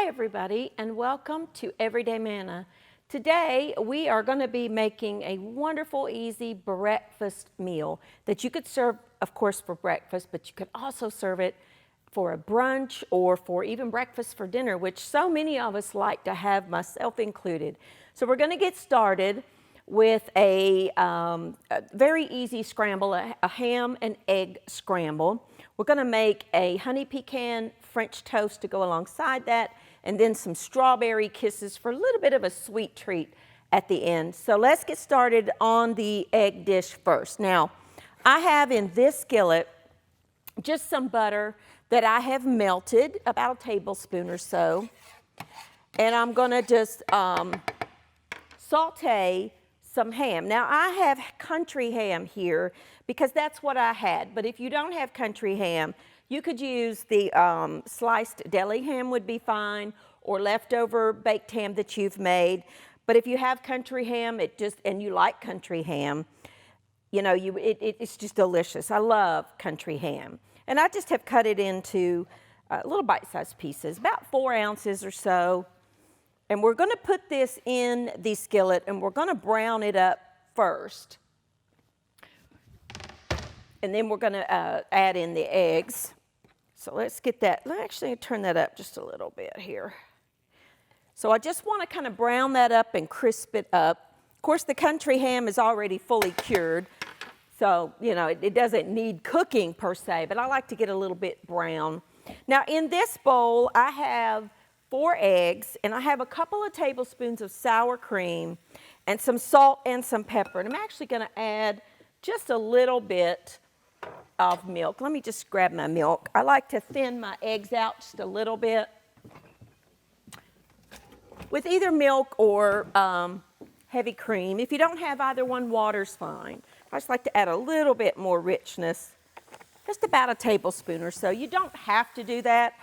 everybody, and welcome to Everyday Manna. Today we are going to be making a wonderful, easy breakfast meal that you could serve, of course, for breakfast, but you could also serve it for a brunch or for even breakfast for dinner, which so many of us like to have, myself included. So we're going to get started with a very easy scramble, a ham and egg scramble. We're going to make a honey pecan French toast to go alongside that, and then some strawberry kisses for a little bit of a sweet treat at the end. So let's get started on the egg dish first. Now, I have in this skillet just some butter that I have melted, about a tablespoon or so, and I'm going to just saute some ham. Now, I have country ham here because that's what I had, but if you don't have country ham, you could use the sliced deli ham would be fine, or leftover baked ham that you've made. But if you have country ham, and you like country ham, you know, it's just delicious. I love country ham. And I just have cut it into little bite-sized pieces, about 4 ounces or so. And we're going to put this in the skillet, and we're going to brown it up first. And then we're going to add in the eggs. So let's get that. Actually, turn that up just a little bit here. So I just want to kind of brown that up and crisp it up. Of course, the country ham is already fully cured, so you know it doesn't need cooking per se, but I like to get a little bit brown. Now in this bowl, I have 4 eggs, and I have a couple of tablespoons of sour cream and some salt and some pepper. And I'm actually going to add just a little bit of milk. Let me just grab my milk. I like to thin my eggs out just a little bit with either milk or heavy cream. If you don't have either one, water's fine. I just like to add a little bit more richness, just about a tablespoon or so. You don't have to do that.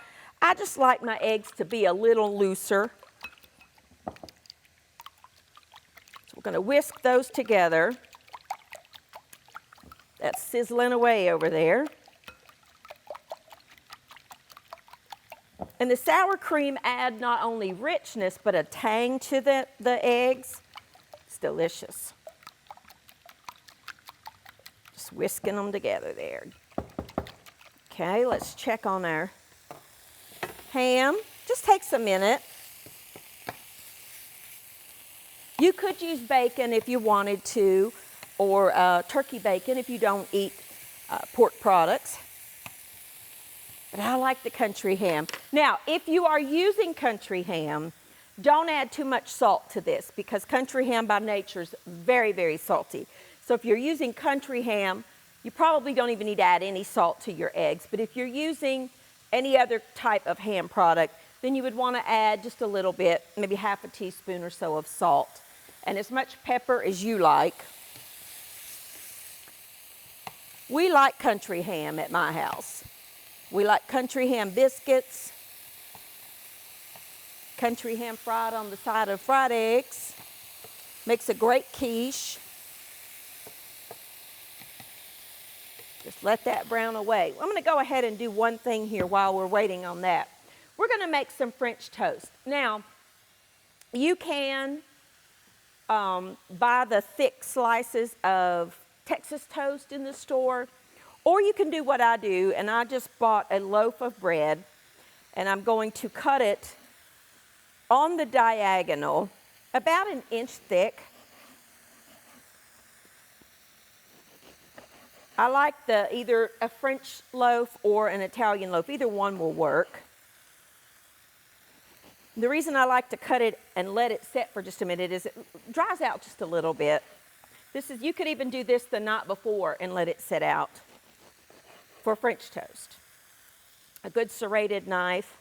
I just like my eggs to be a little looser. So we're going to whisk those together. That's sizzling away over there. And the sour cream adds not only richness, but a tang to the eggs. It's delicious. Just whisking them together there. Okay, let's check on our ham. Just takes a minute. You could use bacon if you wanted to, or turkey bacon if you don't eat pork products. But I like the country ham. Now, if you are using country ham, don't add too much salt to this because country ham by nature is very, very salty. So if you're using country ham, you probably don't even need to add any salt to your eggs. But if you're using any other type of ham product, then you would want to add just a little bit, maybe half a teaspoon or so of salt, and as much pepper as you like. We like country ham at my house. We like country ham biscuits, country ham fried on the side of fried eggs. Makes a great quiche. Just let that brown away. I'm going to go ahead and do one thing here while we're waiting on that. We're going to make some French toast. Now, you can buy the thick slices of Texas toast in the store, or you can do what I do, and I just bought a loaf of bread, and I'm going to cut it on the diagonal, about 1 inch thick. I like either a French loaf or an Italian loaf. Either one will work. The reason I like to cut it and let it set for just a minute is it dries out just a little bit. You could even do this the night before and let it sit out for French toast. A good serrated knife.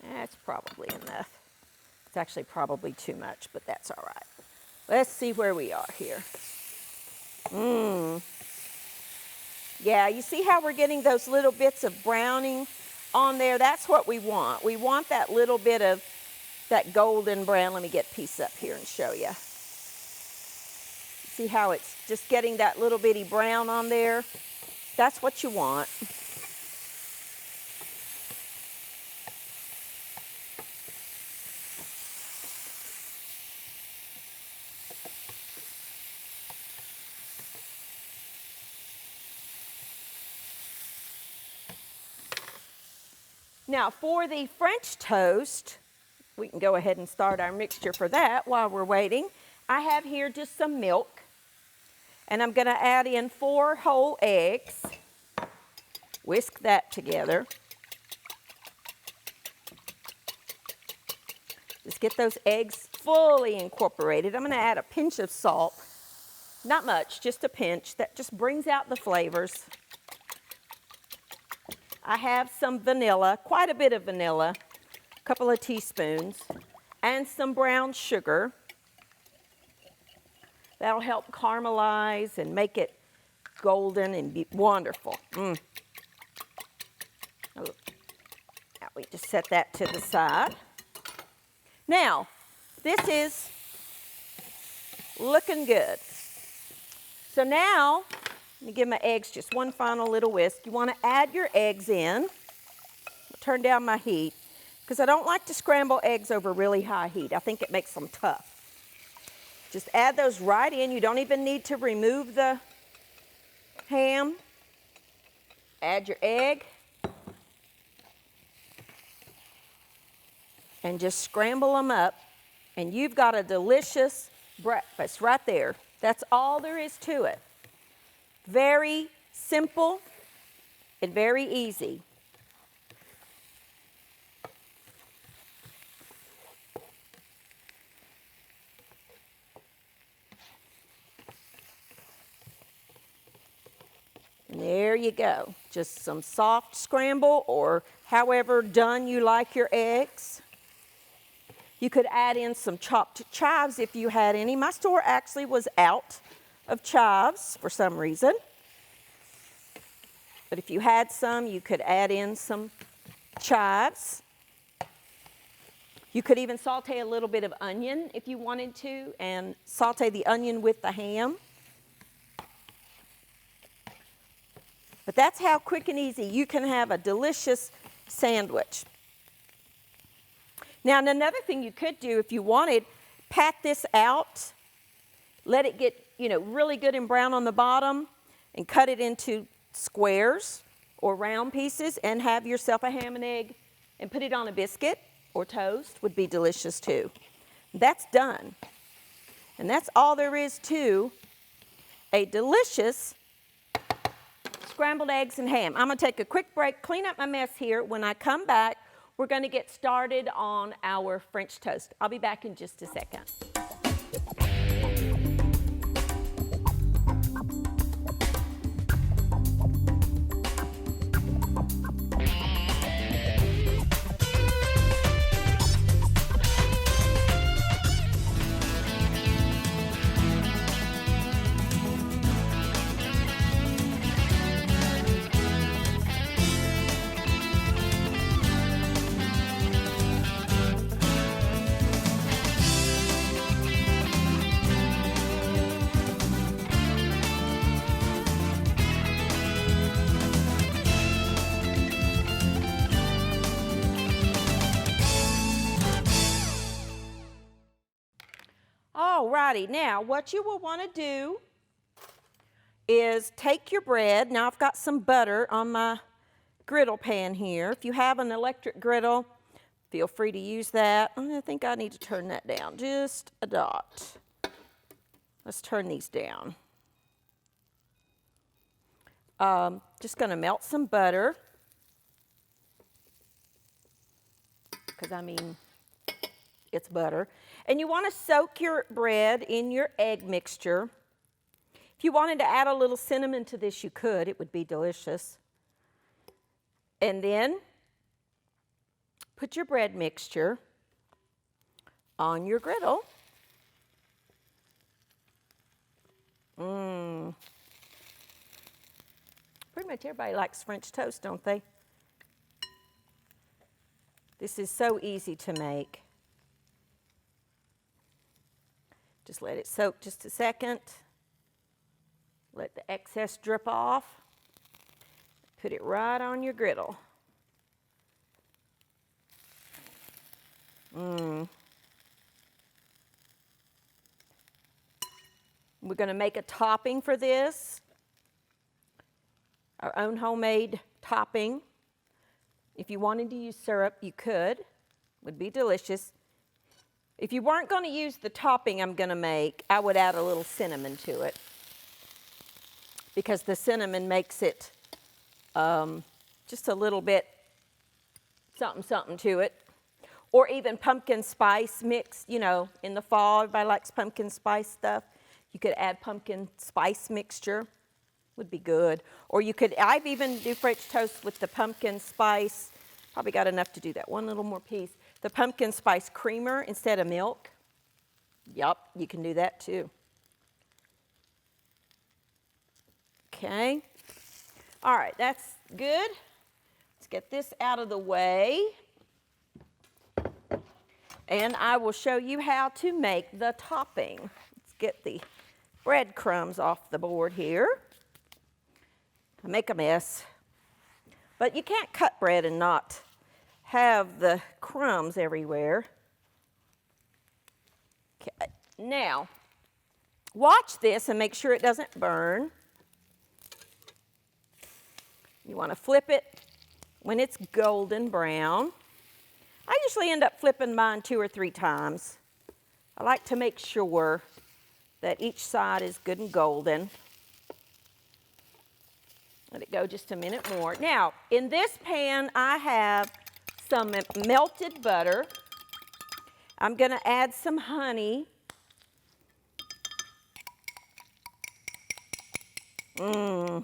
That's probably enough. It's actually probably too much, but that's all right. Let's see where we are here. Yeah, you see how we're getting those little bits of browning on there? That's what we want. We want that little bit of that golden brown. Let me get a piece up here and show you. See how it's just getting that little bitty brown on there? That's what you want. Now for the French toast, we can go ahead and start our mixture for that while we're waiting. I have here just some milk, and I'm going to add in 4 whole eggs. Whisk that together. Just get those eggs fully incorporated. I'm going to add a pinch of salt. Not much, just a pinch. That just brings out the flavors. I have some vanilla, quite a bit of vanilla, a couple of teaspoons, and some brown sugar. That'll help caramelize and make it golden and be wonderful. Now we just set that to the side. Now, this is looking good. So now, let me give my eggs just one final little whisk. You want to add your eggs in. Turn down my heat, because I don't like to scramble eggs over really high heat. I think it makes them tough. Just add those right in. You don't even need to remove the ham. Add your egg. And just scramble them up, and you've got a delicious breakfast right there. That's all there is to it. Very simple and very easy. And there you go. Just some soft scramble, or however done you like your eggs. You could add in some chopped chives if you had any. My store actually was out of chives for some reason. But if you had some, you could add in some chives. You could even saute a little bit of onion if you wanted to, and saute the onion with the ham. But that's how quick and easy you can have a delicious sandwich. Now, another thing you could do if you wanted, pat this out, let it get, really good and brown on the bottom, and cut it into squares or round pieces, and have yourself a ham and egg, and put it on a biscuit or toast. Would be delicious too. That's done. And that's all there is to a delicious scrambled eggs and ham. I'm going to take a quick break, clean up my mess here. When I come back, we're going to get started on our French toast. I'll be back in just a second. Alrighty, now what you will want to do is take your bread. Now I've got some butter on my griddle pan here. If you have an electric griddle, feel free to use that. I think I need to turn that down just a dot. Let's turn these down. Just going to melt some butter, because it's butter. And you want to soak your bread in your egg mixture. If you wanted to add a little cinnamon to this, you could. It would be delicious. And then put your bread mixture on your griddle. Pretty much everybody likes French toast, don't they? This is so easy to make. Just let it soak just a second. Let the excess drip off. Put it right on your griddle. We're going to make a topping for this. Our own homemade topping. If you wanted to use syrup, you could. Would be delicious. If you weren't going to use the topping I'm going to make, I would add a little cinnamon to it, because the cinnamon makes it just a little bit something to it. Or even pumpkin spice mixed, you know, in the fall, everybody likes pumpkin spice stuff. You could add pumpkin spice mixture, would be good. Or you could, I've even do French toast with the pumpkin spice, probably got enough to do that, one little more piece. The pumpkin spice creamer instead of milk. Yup, you can do that too. Okay, all right, that's good. Let's get this out of the way. And I will show you how to make the topping. Let's get the breadcrumbs off the board here. I make a mess. But you can't cut bread and not have the crumbs everywhere. Okay. Now, watch this and make sure it doesn't burn. You want to flip it when it's golden brown. I usually end up flipping mine 2 or 3 times. I like to make sure that each side is good and golden. Let it go just a minute more. Now, in this pan, I have some melted butter. I'm going to add some honey. Oh,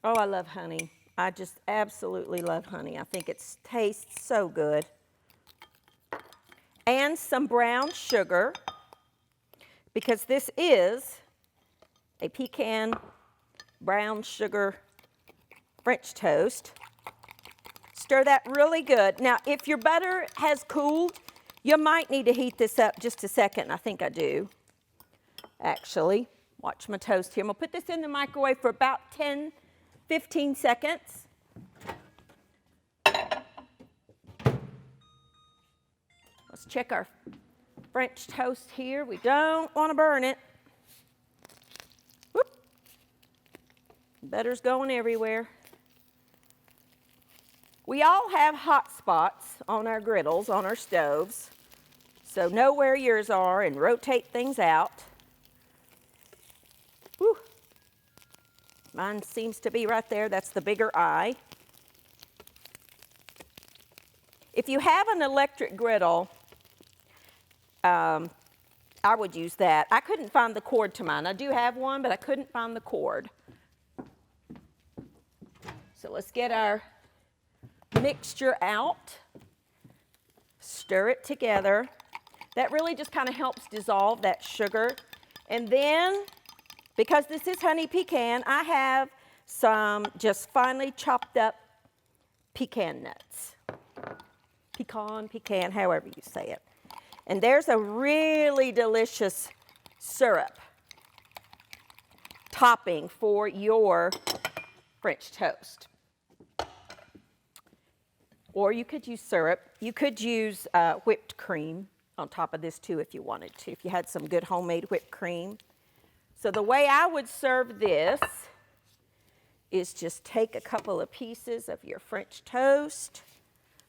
I love honey. I just absolutely love honey. I think it tastes so good. And some brown sugar, because this is a pecan brown sugar French toast. Stir that really good. Now, if your butter has cooled, you might need to heat this up just a second. I think I do, actually. Watch my toast here. I'm going to put this in the microwave for about 10-15 seconds. Let's check our French toast here. We don't want to burn it. Whoop. Butter's going everywhere. We all have hot spots on our griddles, on our stoves. So know where yours are and rotate things out. Whew. Mine seems to be right there. That's the bigger eye. If you have an electric griddle, I would use that. I couldn't find the cord to mine. I do have one, but I couldn't find the cord. So let's get our mixture out. Stir it together. That really just kind of helps dissolve that sugar. And then, because this is honey pecan, I have some just finely chopped up pecan nuts. Pecan, however you say it. And there's a really delicious syrup topping for your French toast. Or you could use syrup. You could use whipped cream on top of this too if you wanted to, if you had some good homemade whipped cream. So the way I would serve this is just take a couple of pieces of your French toast.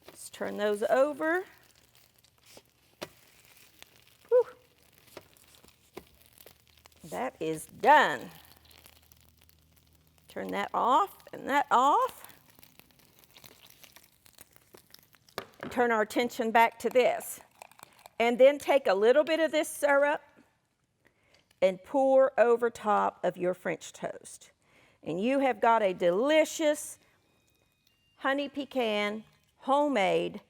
Let's turn those over. Whew. That is done. Turn that off and that off. And turn our attention back to this. And then take a little bit of this syrup and pour over top of your French toast. And you have got a delicious honey pecan homemade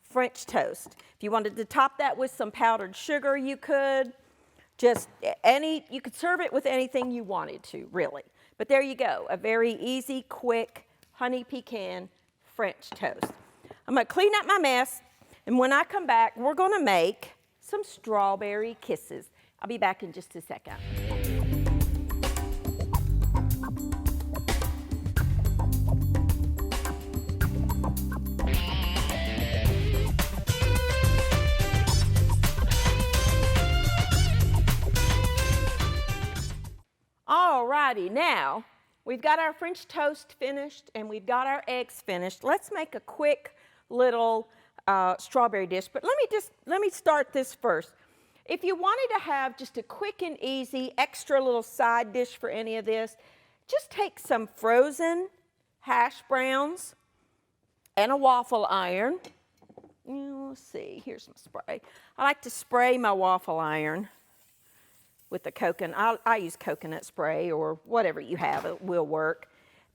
French toast. If you wanted to top that with some powdered sugar, you could. You could serve it with anything you wanted to, really. But there you go, a very easy, quick honey pecan French toast. I'm gonna clean up my mess, and when I come back, we're gonna make some strawberry kisses. I'll be back in just a second. All righty, now we've got our French toast finished and we've got our eggs finished. Let's make a quick little strawberry dish, but let me start this first. If you wanted to have just a quick and easy extra little side dish for any of this, just take some frozen hash browns and a waffle iron. Let's see, here's some spray. I like to spray my waffle iron with the coconut. I use coconut spray or whatever you have, it will work.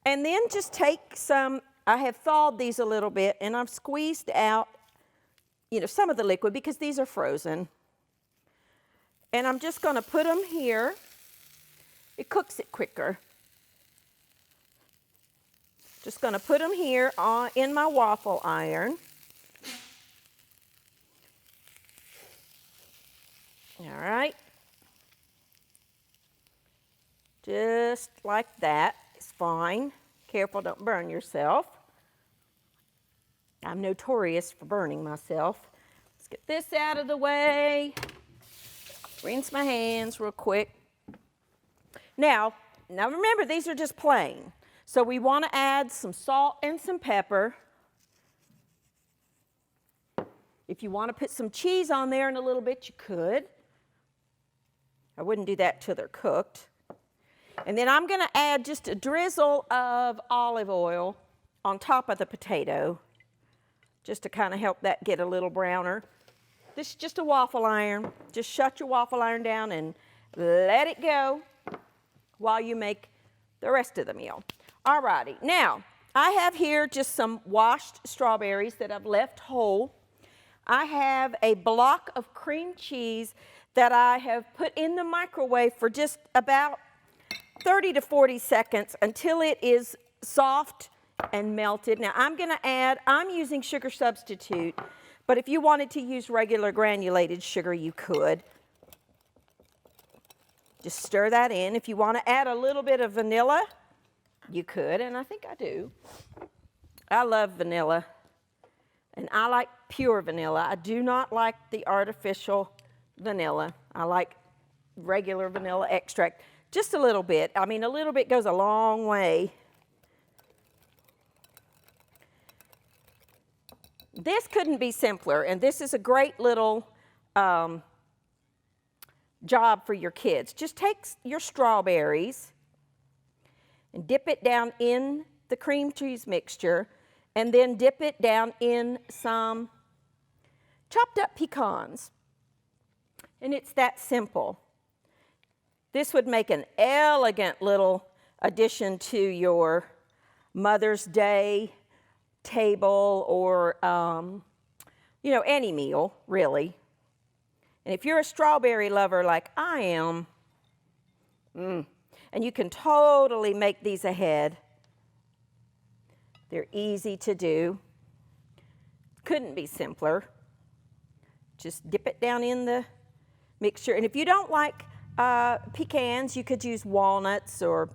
And then just take some, I have thawed these a little bit and I've squeezed out, some of the liquid because these are frozen. And I'm just going to put them here. It cooks it quicker. Just going to put them here in my waffle iron. All right. Just like that. It's fine. Careful, don't burn yourself. I'm notorious for burning myself. Let's get this out of the way. Rinse my hands real quick. Now remember, these are just plain. So we want to add some salt and some pepper. If you want to put some cheese on there in a little bit, you could. I wouldn't do that till they're cooked. And then I'm going to add just a drizzle of olive oil on top of the potato, just to kind of help that get a little browner. This is just a waffle iron. Just shut your waffle iron down and let it go while you make the rest of the meal. All righty, now I have here just some washed strawberries that I've left whole. I have a block of cream cheese that I have put in the microwave for just about 30 to 40 seconds until it is soft and melted. Now I'm using sugar substitute, but if you wanted to use regular granulated sugar, you could. Just stir that in. If you want to add a little bit of vanilla, you could, and I think I do. I love vanilla, and I like pure vanilla. I do not like the artificial vanilla. I like regular vanilla extract. Just a little bit. I mean, a little bit goes a long way. This couldn't be simpler, and this is a great little job for your kids. Just take your strawberries and dip it down in the cream cheese mixture, and then dip it down in some chopped up pecans. And it's that simple. This would make an elegant little addition to your Mother's Day table or, any meal, really. And if you're a strawberry lover like I am, and you can totally make these ahead. They're easy to do. Couldn't be simpler. Just dip it down in the mixture. And if you don't like pecans, you could use walnuts or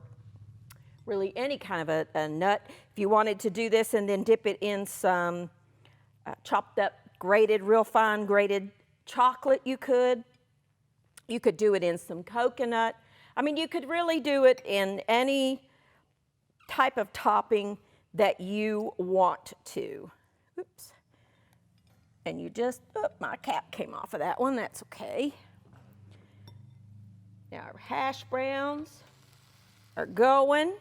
really any kind of a nut. If you wanted to do this and then dip it in some chopped up, real fine grated chocolate, you could. You could do it in some coconut. I mean, you could really do it in any type of topping that you want to. Oops. And you just, my cap came off of that one, that's okay. Now our hash browns are going.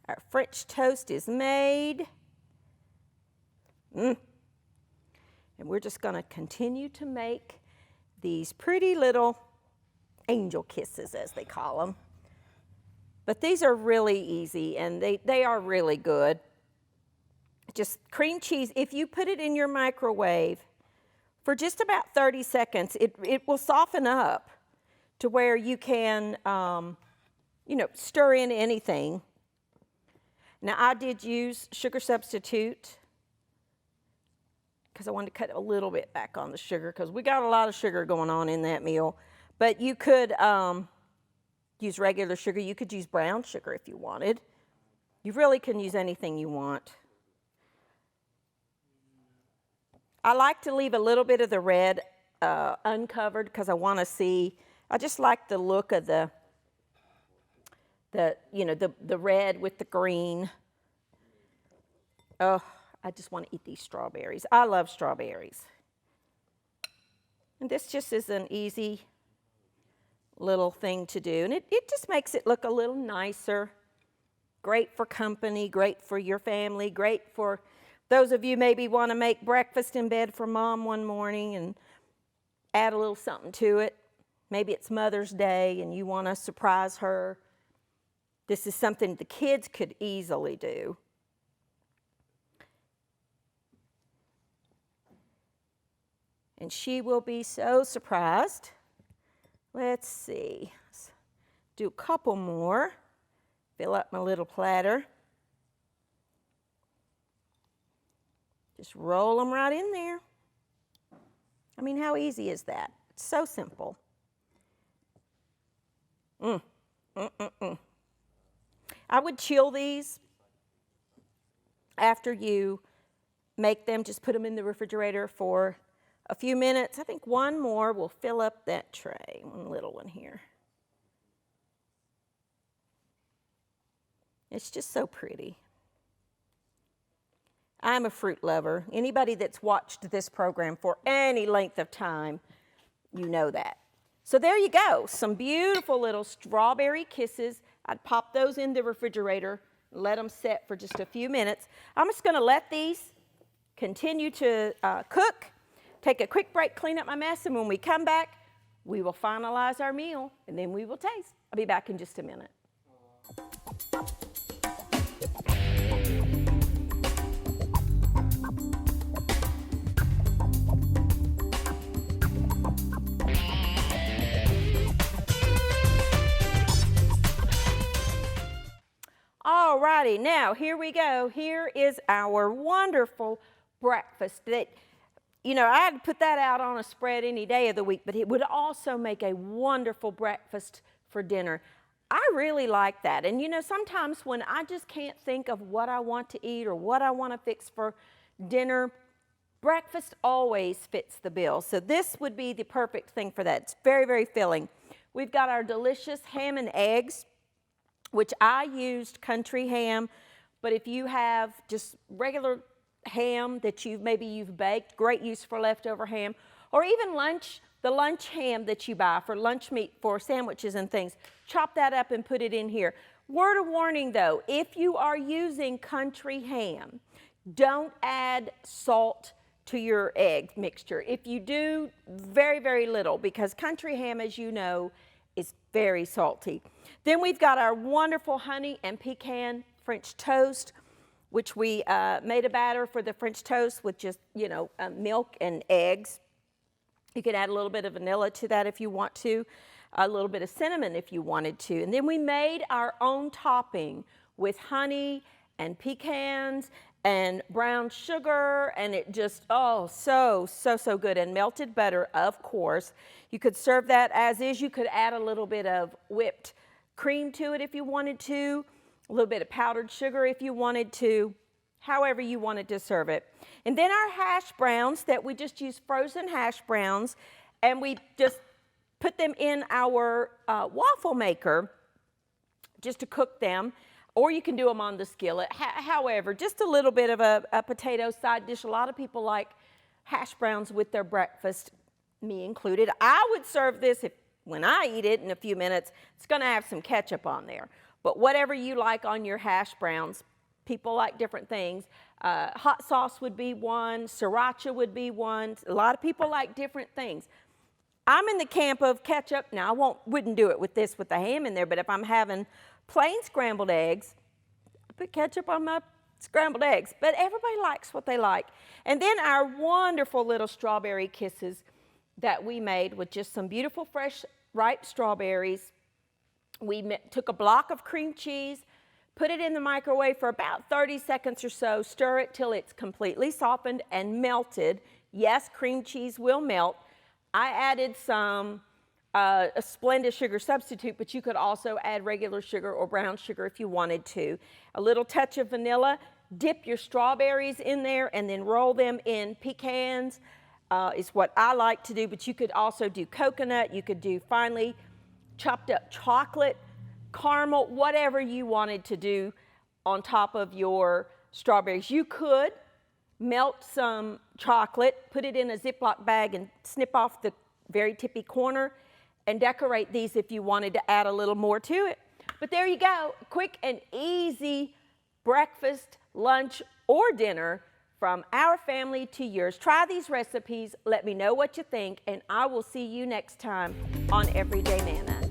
Our French toast is made. And we're just going to continue to make these pretty little angel kisses, as they call them. But these are really easy, and they are really good. Just cream cheese, if you put it in your microwave for just about 30 seconds, it will soften up to where you can, stir in anything. Now, I did use sugar substitute because I wanted to cut a little bit back on the sugar because we got a lot of sugar going on in that meal. But you could use regular sugar. You could use brown sugar if you wanted. You really can use anything you want. I like to leave a little bit of the red uncovered because I want to see, I just like the look of the the red with the green. Oh, I just want to eat these strawberries. I love strawberries. And this just is an easy little thing to do. And it just makes it look a little nicer. Great for company, great for your family, great for those of you maybe want to make breakfast in bed for mom one morning and add a little something to it. Maybe it's Mother's Day and you want to surprise her. This is something the kids could easily do. And she will be so surprised. Let's see. Let's do a couple more. Fill up my little platter. Just roll them right in there. I mean, how easy is that? It's so simple. I would chill these after you make them. Just put them in the refrigerator for a few minutes. I think one more will fill up that tray, one little one here. It's just so pretty. I'm a fruit lover. Anybody that's watched this program for any length of time, you know that. So there you go, some beautiful little strawberry kisses. I'd pop those in the refrigerator, let them set for just a few minutes. I'm just gonna let these continue to cook, take a quick break, clean up my mess, and when we come back, we will finalize our meal, and then we will taste. I'll be back in just a minute. All righty, now here we go. Here is our wonderful breakfast that, you know, I'd put that out on a spread any day of the week, but it would also make a wonderful breakfast for dinner. I really like that. And you know, sometimes when I just can't think of what I want to eat or what I want to fix for dinner, breakfast always fits the bill. So this would be the perfect thing for that. It's very, very filling. We've got our delicious ham and eggs, which I used country ham, but if you have just regular ham that maybe you've baked, great use for leftover ham, or even the lunch ham that you buy for lunch meat for sandwiches and things, chop that up and put it in here. Word of warning though, if you are using country ham, don't add salt to your egg mixture. If you do, very, very little, because country ham, as you know, is very salty. Then we've got our wonderful honey and pecan French toast, which we made a batter for the French toast with just, you know, milk and eggs. You could add a little bit of vanilla to that if you want to, a little bit of cinnamon if you wanted to. And then we made our own topping with honey and pecans and brown sugar, and it just, oh, so good. And melted butter, of course. You could serve that as is. You could add a little bit of whipped cream to it if you wanted to, a little bit of powdered sugar if you wanted to, however you wanted to serve it. And then our hash browns that we just use frozen hash browns, and we just put them in our waffle maker just to cook them. Or you can do them on the skillet. However, just a little bit of a potato side dish. A lot of people like hash browns with their breakfast, me included. I would serve this when I eat it in a few minutes. It's gonna have some ketchup on there. But whatever you like on your hash browns, people like different things. Hot sauce would be one, sriracha would be one. A lot of people like different things. I'm in the camp of ketchup. Now, I wouldn't do it with the ham in there, but if I'm having plain scrambled eggs, I put ketchup on my scrambled eggs. But everybody likes what they like. And then our wonderful little strawberry kisses that we made with just some beautiful fresh ripe strawberries. We took a block of cream cheese, put it in the microwave for about 30 seconds or so, stir it till it's completely softened and melted. Yes, cream cheese will melt. I added some a Splenda sugar substitute, but you could also add regular sugar or brown sugar if you wanted to. A little touch of vanilla. Dip your strawberries in there and then roll them in pecans is what I like to do, but you could also do coconut. You could do finely chopped up chocolate caramel, whatever you wanted to do on top of your strawberries. You could melt some chocolate, put it in a Ziploc bag and snip off the very tippy corner and decorate these if you wanted to add a little more to it. But there you go, quick and easy breakfast, lunch, or dinner from our family to yours. Try these recipes, let me know what you think, and I will see you next time on Everyday Manna.